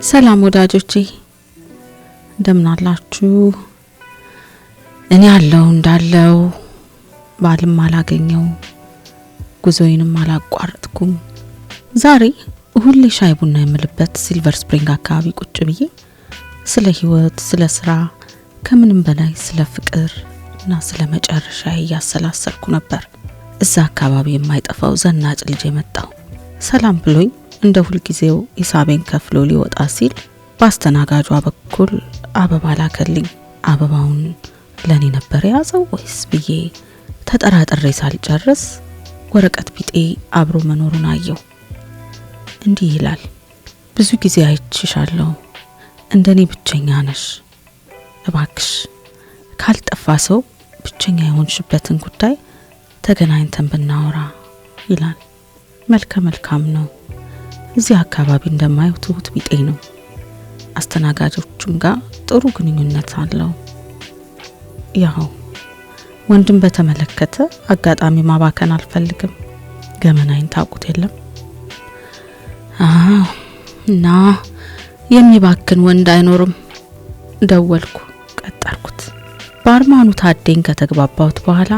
ሰላም ወዳጆቼ እንደምን አላችሁ? እኔ ያለው እንዳለው ባልም አላገኘው ጉዞዬንም አላቋረጥኩም። ዛሬ ሁሌ ሻይ ቡና የምልበት ሲልቨር ስፕሪንግ አካባቢ ቁጭ ብዬ ስለ ህይወት፣ ስለ ስራ፣ ከምንም በላይ ስለ ፍቅር እና ስለ መጨረሻ ያሰላሰልኩ ነበር። እዛ አካባቢ የማይጠፋው ዘናጭ ልጅ የመጣው ሰላም ብሎኝ እንደ ሁሉ ጊዜው ሂሳቤን ከፍሎ ሊወጣ ሲል ባስተናጋጇ በኩል አበባ ላከልኝ። አበባውን ለኔ ነበር ያዘው ወይስ ብዬ ተጠራጥሬ ሳልጨርስ ወረቀት ቢጤ አብሮ መኖሩን አየው። እንዲህ ይላል: ብዙ ጊዜ አይችሻለሁ፣ እንደኔ ብቸኛ ነሽ። እባክሽ ካልጠፋ ሰው ብቸኛ የሆንሽበትን ጉዳይ ተገናኝተን ብናወራ ይላል። መልካም ነው። እዚህ አካባቢ እንደማየው ትሁት ቢጤ ነው። አስተናጋጆቹም ጋር ጥሩ ግንኙነት አለው። ያው ወንድም በተመለከተ አጋጣሚ ማባከን አልፈልግም። ገመናይን ታውቁት የለም እና የሚባክን ወንድ አይኖርም። ደወልኩ፣ ቀጠርኩት። ባርማኑ ታዴን ከተግባባሁት በኋላ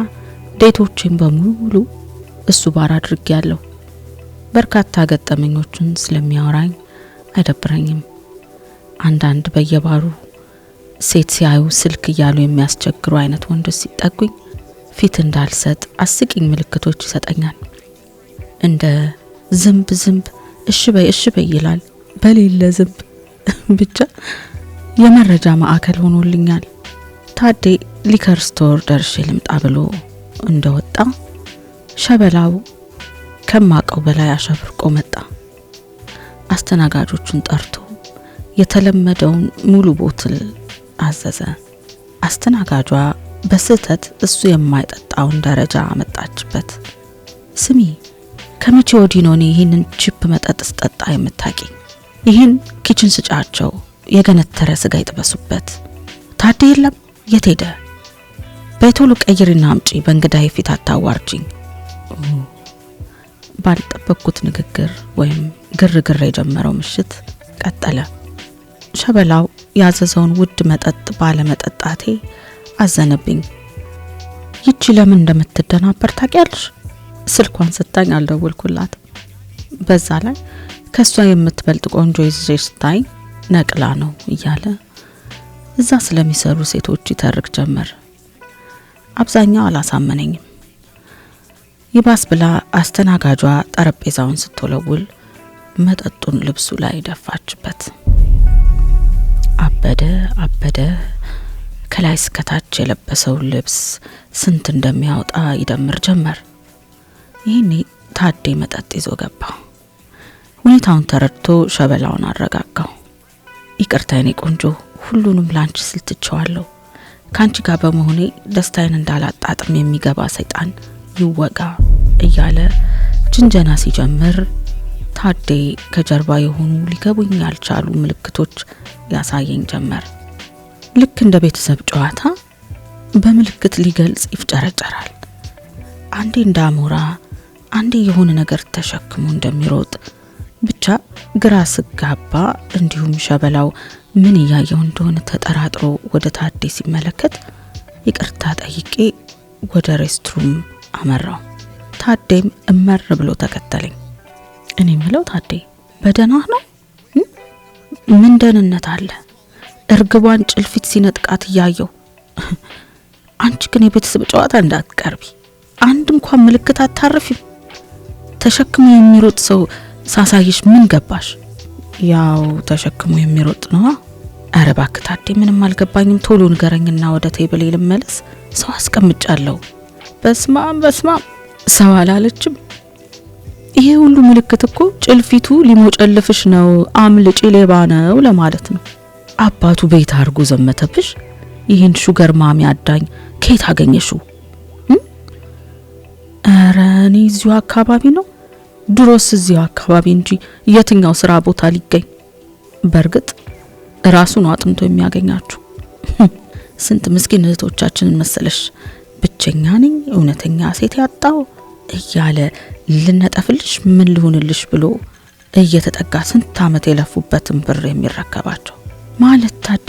ዴቶችን በሙሉ እሱ ባር አድርጌያለሁ። በርካታ ገጠመኞችን ስለሚያወራኝ አይደብረኝም። አንዳንድ በየባሩ ሴት ሲያዩ ስልክ እያሉ የሚያስቸግሩ አይነት ወንዶች ሲጠጉኝ ፊት እንዳልሰጥ አስቂኝ ምልክቶች ይሰጠኛል። እንደ ዝንብ እሺ በይ ይላል። በሌለ ዝንብ ብቻ የመረጃ ማዕከል ሆኖልኛል። ታዴ ሊከር ስቶር ደርሼ ልምጣ ብሎ እንደወጣ ሸበላው ከማቀው በላይ አሸብርቆ መጣ። አስተናጋጆቹን ጠርቶ የተለመደውን ሙሉ ቦትል አዘዘ። አስተናጋጇ በስህተት እሱ የማይጠጣውን ደረጃ አመጣችበት። ስሚ፣ ከመቼ ወዲህ ነው ይህንን ቺፕ መጠጥ ስጠጣ የምታቂ? ይህን ኪችን ስጫቸው፣ የገነተረ ስጋ ይጥበሱበት። ታዴ የለም፣ የት ሄደ? በቶሎ ቀይሪና አምጪ፣ በእንግዳዬ ፊት አታዋርጂኝ። ባልጠበቅኩት ንግግር ወይም ግርግር የጀመረው ምሽት ቀጠለ። ሸበላው ያዘዘውን ውድ መጠጥ ባለመጠጣቴ አዘነብኝ። ይቺ ለምን እንደምትደናበር ታውቂያለሽ? ስልኳን ስታኝ አልደወልኩላት። በዛ ላይ ከሷ የምትበልጥ ቆንጆ ይዘሽ ስታይ ነቅላ ነው እያለ እዛ ስለሚሰሩ ሴቶች ይተርክ ጀመር። አብዛኛው አላሳመነኝም። ይባስ ብላ አስተናጋጇ ጠረጴዛውን ስትወለውል መጠጡን ልብሱ ላይ ደፋችበት። አበደ። ከላይ እስከታች የለበሰው ልብስ ስንት እንደሚያወጣ ይደምር ጀመር። ይህኔ ታዴ መጠጥ ይዞ ገባ። ሁኔታውን ተረድቶ ሸበላውን አረጋጋው። ይቅርታ የኔ ቆንጆ፣ ሁሉንም ላንቺ ስል ትቼዋለሁ። ካንቺ ጋር በመሆኔ ደስታዬን እንዳላጣጥም የሚገባ ሰይጣን ይወጋ እያለ ጅንጀና ሲጀምር ታዴ ከጀርባ የሆኑ ሊገቡኝ ያልቻሉ ምልክቶች ያሳየኝ ጀመር። ልክ እንደ ቤተሰብ ጨዋታ በምልክት ሊገልጽ ይፍጨረጨራል። አንዴ እንዳሞራ፣ አንዴ የሆነ ነገር ተሸክሞ እንደሚሮጥ ብቻ ግራ ስጋባ። እንዲሁም ሸበላው ምን እያየው እንደሆነ ተጠራጥሮ ወደ ታዴ ሲመለከት ይቅርታ ጠይቄ ወደ ሬስትሩም አመራው። ታዴም እመር ብሎ ተከተለኝ። እኔ ምለው ታዴ በደህና ነው? ምን ደህንነት አለ? እርግቧን ጭልፊት ሲነጥቃት እያየው። አንቺ ግን የቤተሰብ ጨዋታ እንዳትቀርቢ፣ አንድ እንኳን ምልክት አታርፊም። ተሸክሞ የሚሮጥ ሰው ሳሳይሽ ምን ገባሽ? ያው ተሸክሞ የሚሮጥ ነው። ኧረ እባክህ ታዴ ምንም አልገባኝም፣ ቶሎ ንገረኝና ወደ ቴብል ልመለስ። ሰው አስቀምጫለሁ። በስማም ሰው አላለችም። ይሄ ሁሉ ምልክት እኮ ጭልፊቱ ሊሞጨልፍሽ ነው፣ አምልጪ ሌባ ነው ለማለት ነው። አባቱ ቤት አርጎ ዘመተብሽ። ይሄን ሹገር ማሚ አዳኝ ከየት አገኘሽው? ኧረ እኔ እዚሁ አካባቢ ነው። ድሮስ እዚሁ አካባቢ እንጂ የትኛው ስራ ቦታ ሊገኝ? በርግጥ ራሱ ነው አጥንቶ የሚያገኛችሁ። ስንት ምስኪን እህቶቻችንን መሰለሽ ብቸኛ ነኝ እውነተኛ ሴት ያጣው እያለ ልነጠፍልሽ ምን ልሆንልሽ ብሎ እየተጠጋ ስንት ዓመት የለፉበትን ብር የሚረከባቸው ማለት ታዴ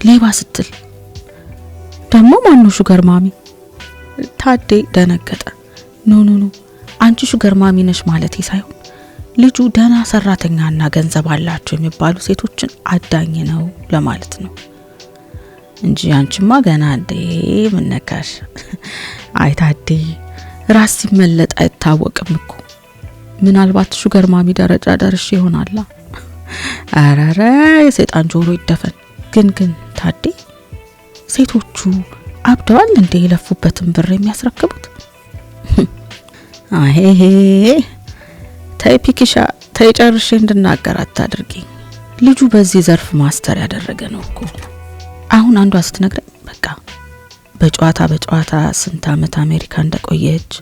ሌባ ስትል ደግሞ ማኑ ሹገር ማሚ? ታዴ ደነገጠ። ኖ አንቺ ሹገር ማሚ ነሽ ማለቴ ሳይሆን ልጁ ደህና ሰራተኛና ገንዘብ አላቸው የሚባሉ ሴቶችን አዳኝ ነው ለማለት ነው እንጂ አንቺማ ገና እንዴ ምን ነካሽ? አይ ታዴ ራስ ሲመለጥ አይታወቅም እኮ ምናልባት ሹገር ማሚ ደረጃ ደርሼ ይሆናል። አራራ የሰይጣን ጆሮ ይደፈን። ግን ታዴ ሴቶቹ አብደዋል እንዴ የለፉበትን ብር የሚያስረክቡት? አሄ ተይ ፒኪሻ ተይ ጨርሼ እንድናገር አታድርጊኝ። ልጁ በዚህ ዘርፍ ማስተር ያደረገ ነው እኮ። አሁን አንዷ ስትነግረኝ በቃ በጨዋታ ስንት ዓመት አሜሪካ እንደቆየች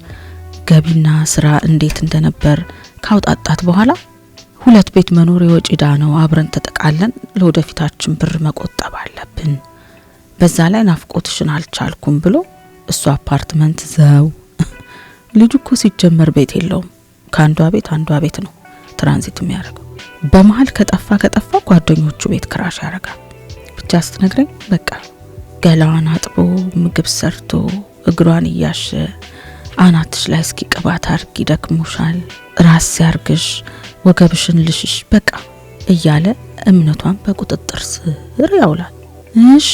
ገቢና ስራ እንዴት እንደነበር ካውጣጣት በኋላ 2 ቤት መኖር የወጪ ዕዳ ነው፣ አብረን ተጠቃለን ለወደፊታችን ብር መቆጠብ አለብን፣ በዛ ላይ ናፍቆትሽን አልቻልኩም ብሎ እሱ አፓርትመንት ዘው። ልጁ እኮ ሲጀመር ቤት የለውም፣ ከአንዷ ቤት ነው ትራንዚት የሚያደርገው። በመሃል ከጠፋ ጓደኞቹ ቤት ክራሽ ያደርጋል። ብቻ ስትነግረኝ በቃ ገላዋን አጥቦ ምግብ ሰርቶ እግሯን እያሸ አናትሽ ላይ እስኪ ቅባት አርጊ ደክሞሻል፣ ራስ ሲያርግሽ ወገብሽን ልሽሽ በቃ እያለ እምነቷን በቁጥጥር ስር ያውላል። እሺ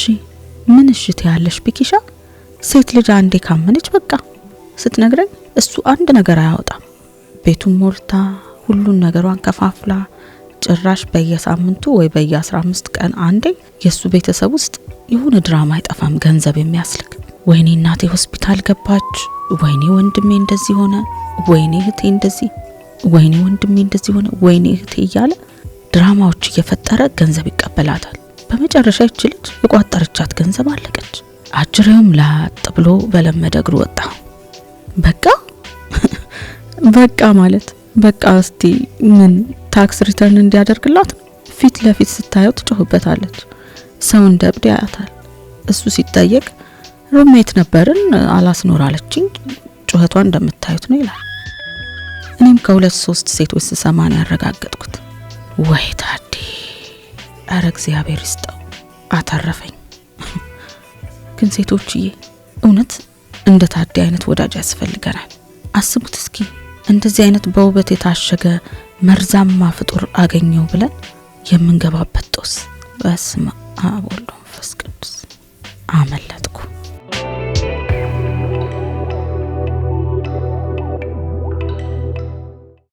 ምን እሽት ያለሽ ቢኪሻ? ሴት ልጅ አንዴ ካመነች በቃ ስትነግረኝ እሱ አንድ ነገር አያወጣም። ቤቱን ሞልታ ሁሉን ነገሯን ከፋፍላ ጭራሽ በየሳምንቱ ወይ በየ15 ቀን አንዴ የሱ ቤተሰብ ውስጥ የሆነ ድራማ አይጠፋም ገንዘብ የሚያስልክ። ወይኔ እናቴ ሆስፒታል ገባች፣ ወይኔ ወንድሜ እንደዚህ ሆነ፣ ወይኔ እህቴ እንደዚህ፣ ወይኔ ወንድሜ እንደዚህ ሆነ፣ ወይኔ እህቴ እያለ ድራማዎች እየፈጠረ ገንዘብ ይቀበላታል። በመጨረሻ ይች ልጅ የቋጠረቻት ገንዘብ አለቀች። አጅሬውም ላጥ ብሎ በለመደ እግሩ ወጣ። በቃ ማለት በቃ እስቲ ምን ታክስ ሪተርን እንዲያደርግላት ፊት ለፊት ስታየው ትጮህበታለች። ሰው እንደብድ ያያታል። እሱ ሲጠየቅ ሩሜት ነበርን አላስኖራለችኝ፣ ጩኸቷን እንደምታዩት ነው ይላል። እኔም ከ2-3 ሴቶች ስሰማን ያረጋገጥኩት ወይ ታዴ አረ እግዚአብሔር ይስጠው አተረፈኝ። ግን ሴቶችዬ እውነት እንደ ታዴ አይነት ወዳጅ ያስፈልገናል። አስቡት እስኪ እንደዚህ አይነት በውበት የታሸገ መርዛማ ፍጡር አገኘው ብለን የምንገባበት ጦስ። በስመ አብ ወወልድ ወመንፈስ ቅዱስ። አመለጥኩ።